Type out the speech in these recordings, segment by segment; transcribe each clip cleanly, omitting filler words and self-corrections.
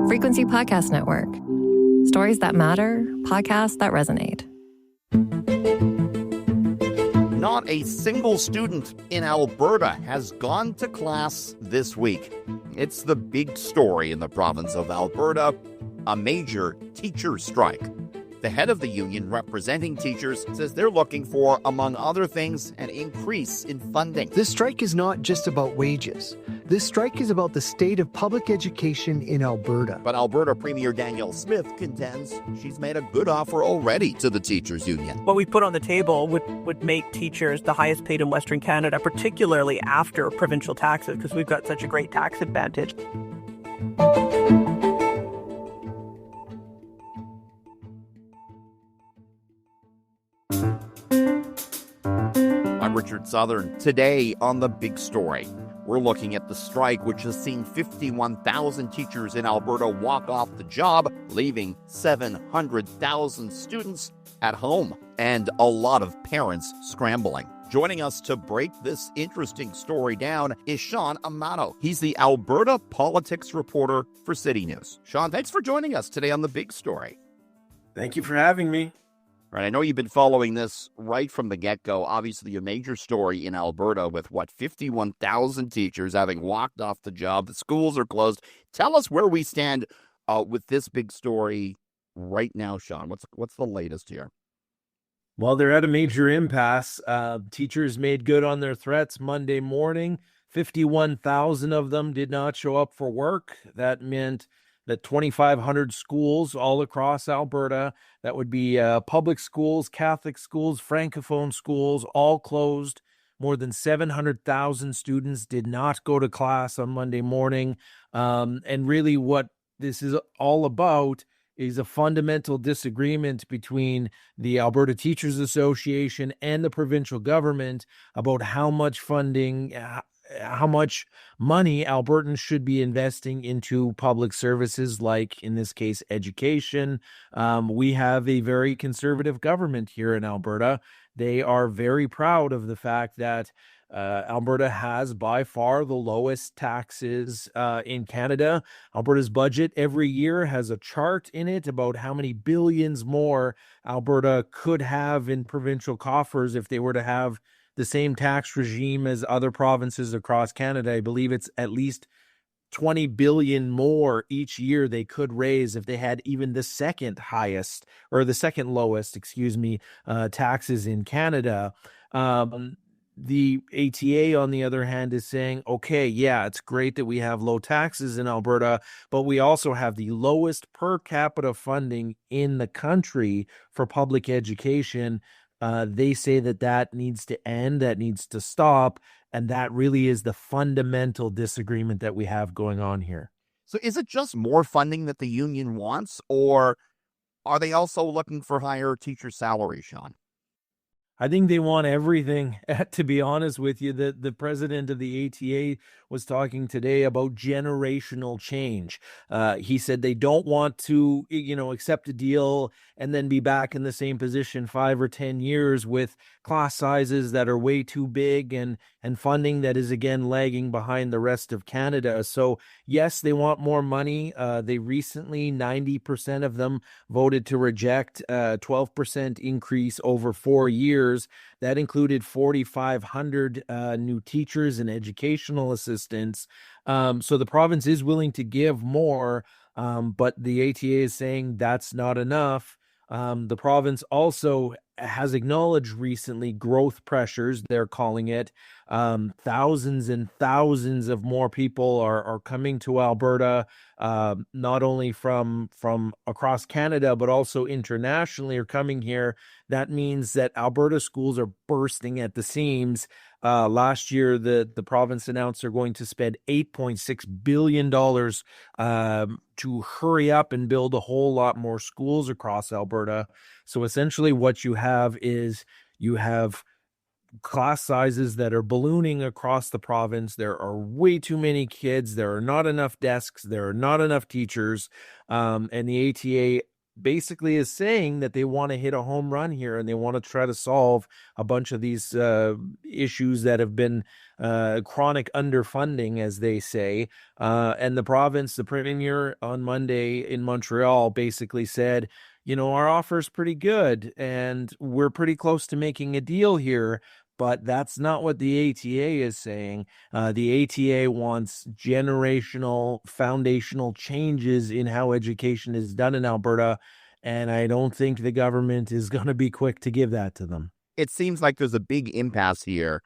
Frequency Podcast Network. Stories that matter, podcasts that resonate. Not a single student in Alberta has gone to class this week. It's the big story in the province of Alberta, a major teacher strike. The head of the union representing teachers says they're looking for, among other things, an increase in funding. This strike is not just about wages. This strike is about the state of public education in Alberta. But Alberta Premier Danielle Smith contends she's made a good offer already to the teachers' union. What we put on the table would make teachers the highest paid in Western Canada, particularly after provincial taxes, because we've got such a great tax advantage. I'm Richard Southern. Today on The Big Story, we're looking at the strike, which has seen 51,000 teachers in Alberta walk off the job, leaving 700,000 students at home and a lot of parents scrambling. Joining us to break this interesting story down is Sean Amato. He's the Alberta politics reporter for City News. Sean, thanks for joining us today on The Big Story. Thank you for having me. Right, I know you've been following this right from the get-go. Obviously, a major story in Alberta with, 51,000 teachers having walked off the job. The schools are closed. Tell us where we stand with this big story right now, Sean. What's the latest here? Well, they're at a major impasse. Teachers made good on their threats Monday morning. 51,000 of them did not show up for work. That meant that 2,500 schools all across Alberta, that would be public schools, Catholic schools, Francophone schools, all closed. More than 700,000 students did not go to class on Monday morning. And really what this is all about is a fundamental disagreement between the Alberta Teachers Association and the provincial government about how much funding, how much money Albertans should be investing into public services, like in this case, education. We have a very conservative government here in Alberta. They are very proud of the fact that Alberta has by far the lowest taxes in Canada. Alberta's budget every year has a chart in it about how many billions more Alberta could have in provincial coffers if they were to have the same tax regime as other provinces across Canada. I believe it's at least 20 billion more each year they could raise if they had even the second highest, or the second lowest, taxes in Canada. The ATA, on the other hand, is saying, okay, yeah, it's great that we have low taxes in Alberta, but we also have the lowest per capita funding in the country for public education. They say that needs to end, that needs to stop, and that really is the fundamental disagreement that we have going on here. So is it just more funding that the union wants, or are they also looking for higher teacher salaries, Sean? I think they want everything. To be honest with you, the president of the ATA was talking today about generational change. He said they don't want to, accept a deal and then be back in the same position 5 or 10 years with class sizes that are way too big and funding that is, again, lagging behind the rest of Canada. So, yes, they want more money. They recently, 90% of them voted to reject a 12% increase over 4 years. That included 4,500 new teachers and educational assistants. So the province is willing to give more, but the ATA is saying that's not enough. The province also has acknowledged recently growth pressures, they're calling it. Thousands and thousands of more people are coming to Alberta, not only from across Canada, but also internationally are coming here. That means that Alberta schools are bursting at the seams. Last year, the province announced they're going to spend $8.6 billion to hurry up and build a whole lot more schools across Alberta. So essentially what you have is you have class sizes that are ballooning across the province. There are way too many kids. There are not enough desks. There are not enough teachers. And the ATA basically is saying that they want to hit a home run here and they want to try to solve a bunch of these issues that have been chronic underfunding, as they say. And the province, the premier on Monday in Montreal basically said, our offer is pretty good and we're pretty close to making a deal here. But that's not what the ATA is saying. The ATA wants generational, foundational changes in how education is done in Alberta, and I don't think the government is going to be quick to give that to them. It seems like there's a big impasse here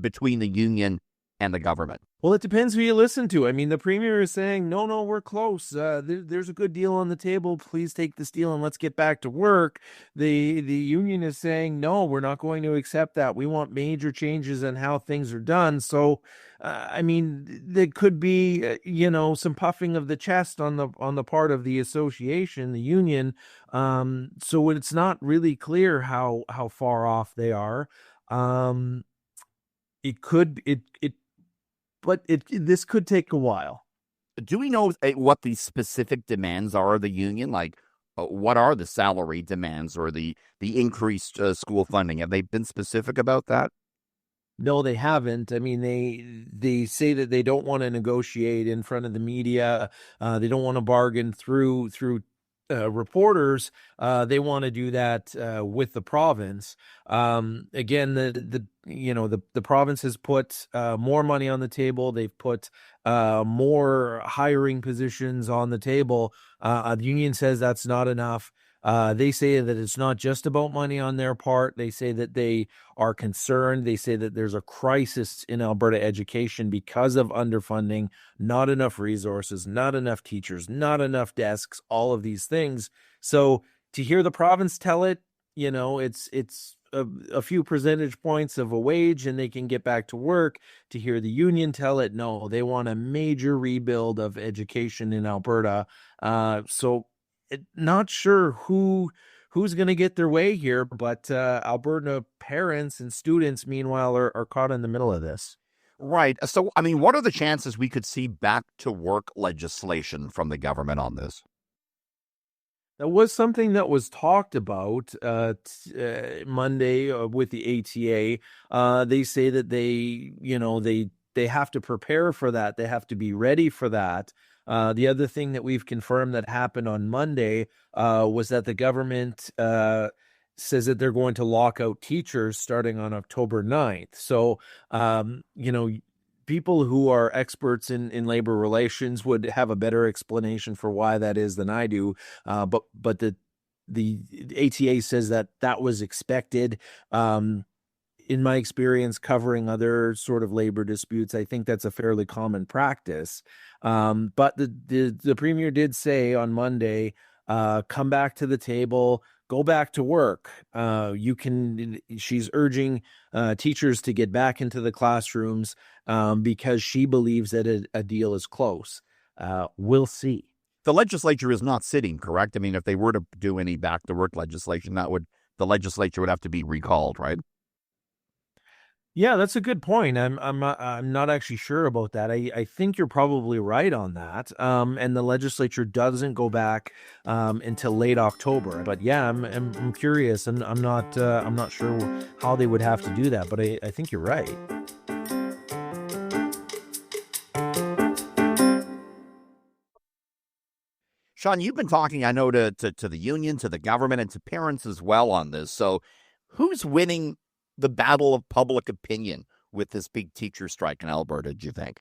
between the union and the government. Well, it depends who you listen to. I mean, the premier is saying, no, we're close. There's a good deal on the table. Please take this deal and let's get back to work. The union is saying, no, we're not going to accept that. We want major changes in how things are done. So, I mean, there could be, some puffing of the chest on the part of the association, the union. So it's not really clear how far off they are. This could take a while. Do we know what the specific demands are of the union? Like, what are the salary demands or the increased school funding? Have they been specific about that? No, they haven't. I mean, they say that they don't want to negotiate in front of the media. They don't want to bargain through reporters. They want to do that with the province. Again, the province has put more money on the table. They've put more hiring positions on the table. The union says that's not enough. They say that it's not just about money on their part. They say that they are concerned. They say that there's a crisis in Alberta education because of underfunding, not enough resources, not enough teachers, not enough desks, all of these things. So to hear the province tell it, it's a few percentage points of a wage and they can get back to work. To hear the union tell it, no, they want a major rebuild of education in Alberta. Not sure who's going to get their way here, but Alberta parents and students, meanwhile, are caught in the middle of this. Right. So, I mean, what are the chances we could see back to work legislation from the government on this? That was something that was talked about Monday with the ATA. They say that they have to prepare for that. They have to be ready for that. The other thing that we've confirmed that happened on Monday was that the government says that they're going to lock out teachers starting on October 9th. So, people who are experts in labor relations would have a better explanation for why that is than I do. But the ATA says that was expected. In my experience covering other sort of labor disputes, I think that's a fairly common practice. But the premier did say on Monday, come back to the table, go back to work. She's urging teachers to get back into the classrooms because she believes that a deal is close. We'll see. The legislature is not sitting, correct? I mean, if they were to do any back to work legislation, the legislature would have to be recalled, right? Yeah, that's a good point. I'm not actually sure about that. I think you're probably right on that. And the legislature doesn't go back until late October. But yeah, I'm curious, and I'm not sure how they would have to do that. But I think you're right. Sean, you've been talking, I know, to the union, to the government, and to parents as well on this. So who's winning the battle of public opinion with this big teacher strike in Alberta, do you think?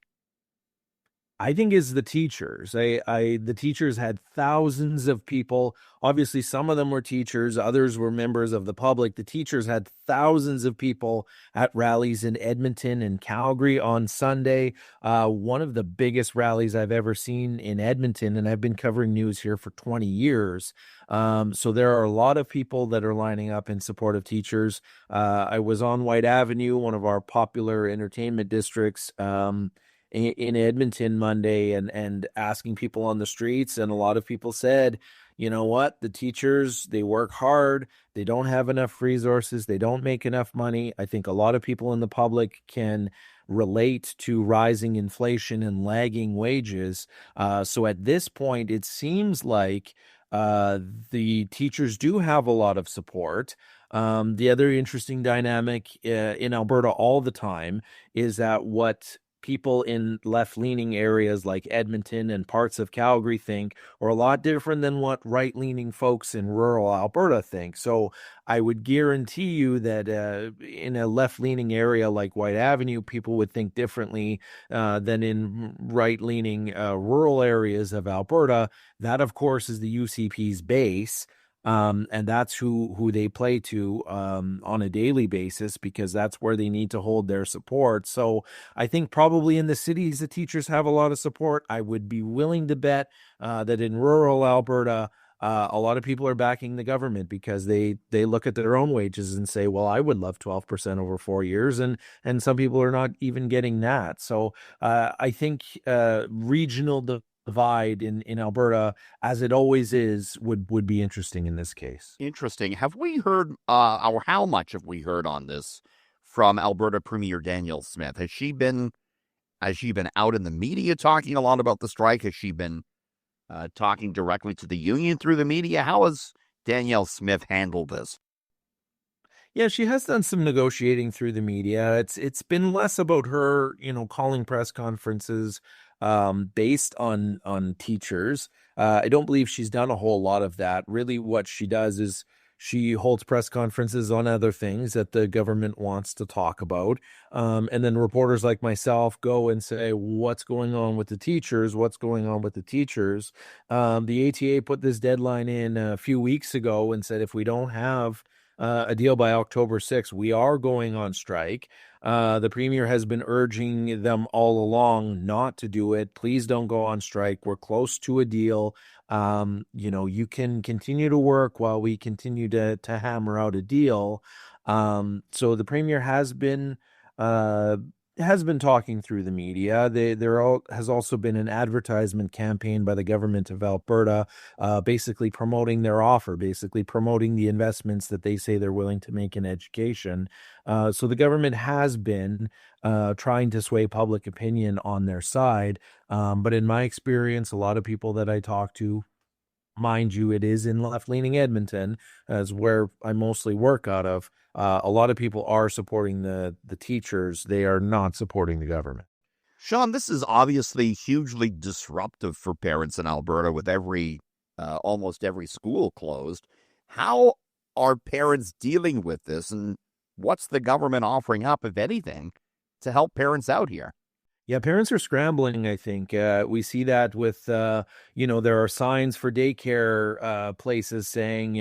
I think it's the teachers. The teachers had thousands of people. Obviously, some of them were teachers, others were members of the public. The teachers had thousands of people at rallies in Edmonton and Calgary on Sunday. One of the biggest rallies I've ever seen in Edmonton, and I've been covering news here for 20 years. So there are a lot of people that are lining up in support of teachers. I was on White Avenue, one of our popular entertainment districts, in Edmonton Monday and asking people on the streets. And a lot of people said, you know what, the teachers, they work hard. They don't have enough resources. They don't make enough money. I think a lot of people in the public can relate to rising inflation and lagging wages. So at this point, it seems like The teachers do have a lot of support. The other interesting dynamic in Alberta all the time is that what people in left-leaning areas like Edmonton and parts of Calgary think are a lot different than what right-leaning folks in rural Alberta think. So I would guarantee you that in a left-leaning area like White Avenue, people would think differently than in right-leaning rural areas of Alberta. That, of course, is the UCP's base. And that's who they play to on a daily basis, because that's where they need to hold their support. So I think probably in the cities, the teachers have a lot of support. I would be willing to bet that in rural Alberta, a lot of people are backing the government because they look at their own wages and say, well, I would love 12% over 4 years. And some people are not even getting that. So I think regional divide in Alberta, as it always is, would be interesting in this case. Interesting. Have we heard, or how much have we heard on this from Alberta Premier Danielle Smith? Has she been out in the media talking a lot about the strike? Has she been talking directly to the union through the media? How has Danielle Smith handled this? Yeah, she has done some negotiating through the media. It's been less about her, calling press conferences based on teachers. I don't believe she's done a whole lot of that. Really, what she does is she holds press conferences on other things that the government wants to talk about. And then reporters like myself go and say, what's going on with the teachers? What's going on with the teachers? The ATA put this deadline in a few weeks ago and said, if we don't have a deal by October 6th, we are going on strike. The premier has been urging them all along not to do it. Please don't go on strike. We're close to a deal. You can continue to work while we continue to hammer out a deal. So the premier has been talking through the media. There has also been an advertisement campaign by the government of Alberta, basically promoting their offer, basically promoting the investments that they say they're willing to make in education. So the government has been trying to sway public opinion on their side. But in my experience, a lot of people that I talk to, mind you, it is in left-leaning Edmonton, as where I mostly work out of. A lot of people are supporting the teachers. They are not supporting the government. Sean, this is obviously hugely disruptive for parents in Alberta with almost every school closed. How are parents dealing with this, and what's the government offering up, if anything, to help parents out here? Yeah, parents are scrambling, I think. We see that with, there are signs for daycare places saying,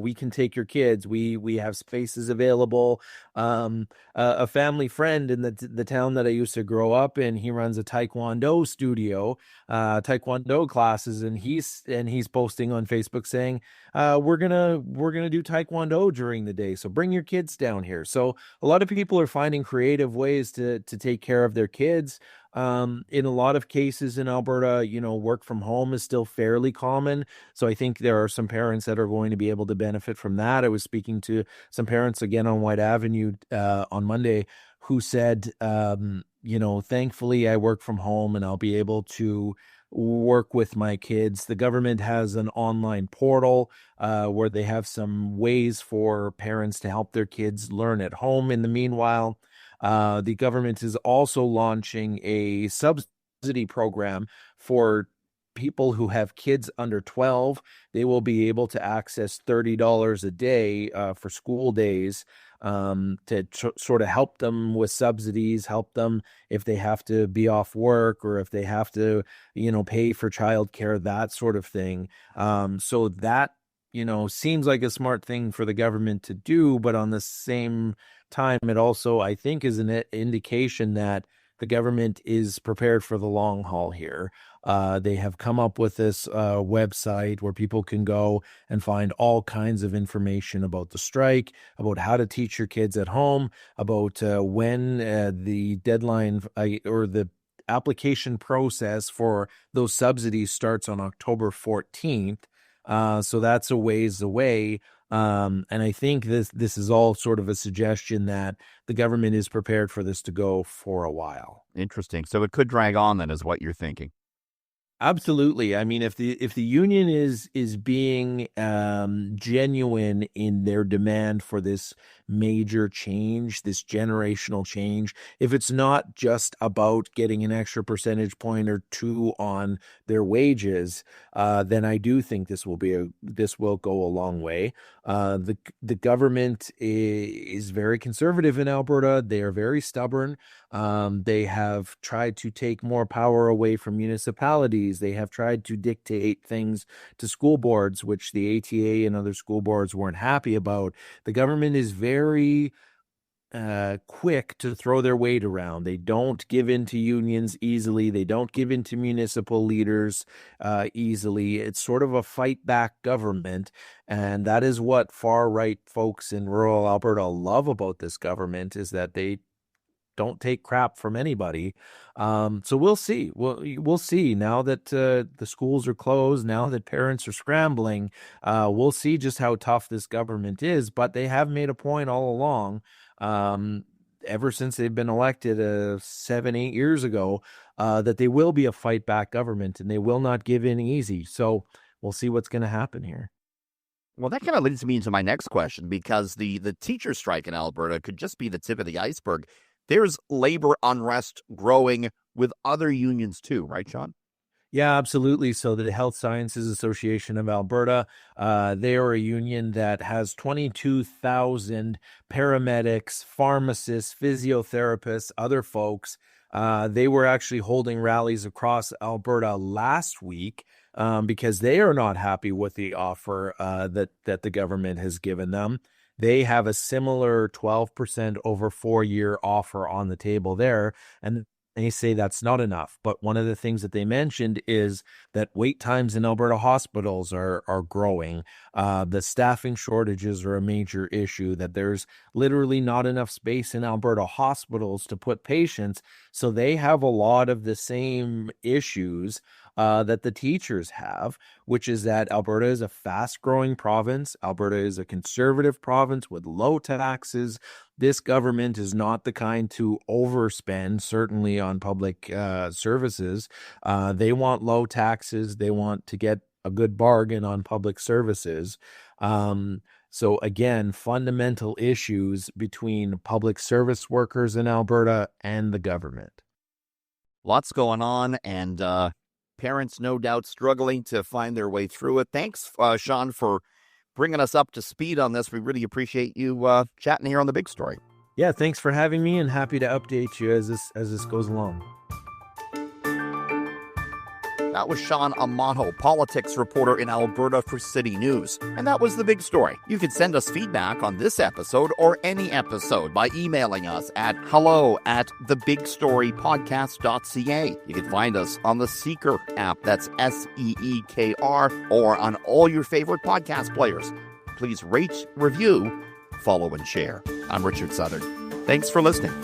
we can take your kids. We have spaces available. A family friend in the town that I used to grow up in, he runs a Taekwondo studio, Taekwondo classes, and he's posting on Facebook saying, we're gonna do Taekwondo during the day, so bring your kids down here. So a lot of people are finding creative ways to take care of their kids. In a lot of cases in Alberta, work from home is still fairly common. So I think there are some parents that are going to be able to benefit from that. I was speaking to some parents again on White Avenue on Monday who said, thankfully I work from home and I'll be able to work with my kids. The government has an online portal where they have some ways for parents to help their kids learn at home. In the meanwhile, the government is also launching a subsidy program for people who have kids under 12. They will be able to access $30 a day for school days to sort of help them with subsidies, help them if they have to be off work or if they have to, pay for childcare, that sort of thing. So that, seems like a smart thing for the government to do, but on the same time, it also, I think, is an indication that the government is prepared for the long haul here. They have come up with this website where people can go and find all kinds of information about the strike, about how to teach your kids at home, about when the deadline or the application process for those subsidies starts on October 14th. So that's a ways away. And I think this is all sort of a suggestion that the government is prepared for this to go for a while. Interesting. So it could drag on then, is what you're thinking. Absolutely. I mean, if the union is being genuine in their demand for this major change, this generational change, if it's not just about getting an extra percentage point or two on their wages, then I do think this will go a long way. The government is very conservative in Alberta. They are very stubborn. They have tried to take more power away from municipalities. They have tried to dictate things to school boards, which the ATA and other school boards weren't happy about. The government is very quick to throw their weight around. They don't give in to unions easily. They don't give in to municipal leaders easily. It's sort of a fight back government. And that is what far right folks in rural Alberta love about this government, is that they don't take crap from anybody. So we'll see. We'll see now that the schools are closed, now that parents are scrambling. We'll see just how tough this government is. But they have made a point all along, ever since they've been elected 7-8 years ago, that they will be a fight back government and they will not give in easy. So we'll see what's going to happen here. Well, that kind of leads me into my next question, because the teacher strike in Alberta could just be the tip of the iceberg. There's labor unrest growing with other unions too, right, Sean? Yeah, absolutely. So the Health Sciences Association of Alberta, they are a union that has 22,000 paramedics, pharmacists, physiotherapists, other folks. They were actually holding rallies across Alberta last week because they are not happy with the offer that the government has given them. They have a similar 12% over 4-year offer on the table there, and they say that's not enough. But one of the things that they mentioned is that wait times in Alberta hospitals are growing. The staffing shortages are a major issue, that there's literally not enough space in Alberta hospitals to put patients. So they have a lot of the same issues that the teachers have, which is that Alberta is a fast-growing province. Alberta is a conservative province with low taxes. This government is not the kind to overspend, certainly on public services. They want low taxes. They want to get a good bargain on public services. So again, fundamental issues between public service workers in Alberta and the government. Lots going on, and parents no doubt struggling to find their way through it. Thanks, Sean, for bringing us up to speed on this. We really appreciate you chatting here on The Big Story. Yeah, thanks for having me, and happy to update you as this goes along. That was Sean Amato, politics reporter in Alberta for City News. And that was The Big Story. You can send us feedback on this episode or any episode by emailing us at hello@thebigstorypodcast.ca. You can find us on the Seeker app, that's SEEKR, or on all your favorite podcast players. Please rate, review, follow, and share. I'm Richard Southern. Thanks for listening.